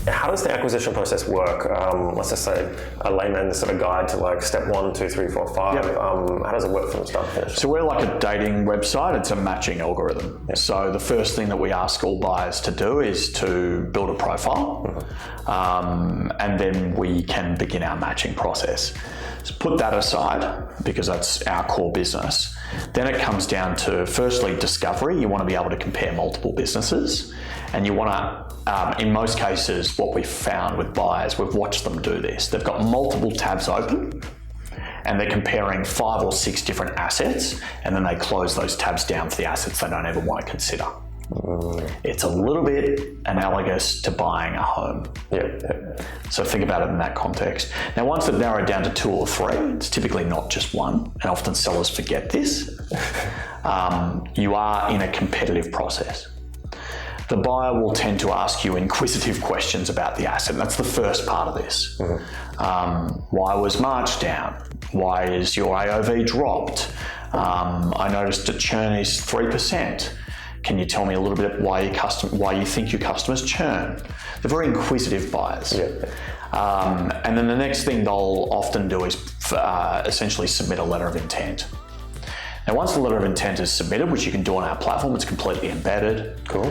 How does the acquisition process work? Let's just say a layman's sort of guide to like step 1, 2, 3, 4, 5. Yep. How does it work from start to finish? So we're like a dating website. It's a matching algorithm. Yep. So the first thing that we ask all buyers to do is to build a profile, and then we can begin our matching process. So put that aside, because that's our core business. Then it comes down to, firstly, discovery. You want to be able to compare multiple businesses, and you want to, in most cases, what we've found with buyers, we've watched them do this. They've got multiple tabs open, and they're comparing 5 or 6 different assets, and then they close those tabs down for the assets they don't even want to consider. It's a little bit analogous to buying a home. Yeah. So think about it in that context. Now, once they've narrowed down to 2 or 3, it's typically not just one, and often sellers forget this. You are in a competitive process. The buyer will tend to ask you inquisitive questions about the asset. And that's the first part of this. Why was March down? Why is your AOV dropped? I noticed the churn is 3%. Can you tell me a little bit why you think your customers churn? They're very inquisitive buyers. Yeah. And then the next thing they'll often do is essentially submit a letter of intent. Now, once the letter of intent is submitted, which you can do on our platform, it's completely embedded. Cool.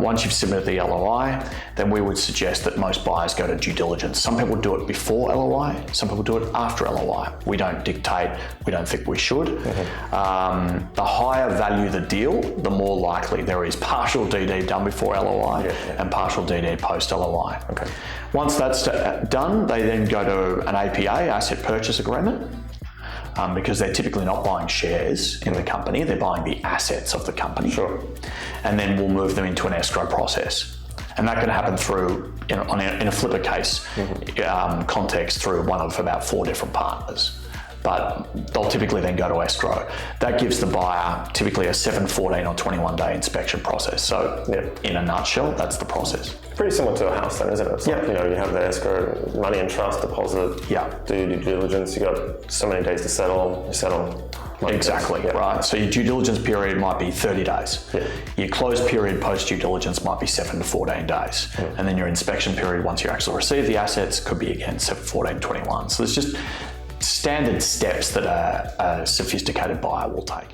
Once you've submitted the LOI, then we would suggest that most buyers go to due diligence. Some people do it before LOI, some people do it after LOI. We don't dictate, we don't think we should. The higher value the deal, the more likely there is partial DD done before LOI and partial DD post LOI. Okay. Once that's done, they then go to an APA, asset purchase agreement. Because they're typically not buying shares in the company, they're buying the assets of the company. Sure. And then we'll move them into an escrow process. And that can happen through, in a flipper case, context through one of about 4 different partners. But they'll typically then go to escrow. That gives the buyer typically a 7, 14 or 21 day inspection process. So in a nutshell, that's the process. Pretty similar to a house then, isn't it? It's like, you have the escrow, money in trust, deposit, do your due diligence, you got so many days to settle, you settle. Exactly, right. So your due diligence period might be 30 days. Your close period post due diligence might be 7 to 14 days. And then your inspection period, once you actually receive the assets, could be again 7, 14, 21. So there's just standard steps that a sophisticated buyer will take.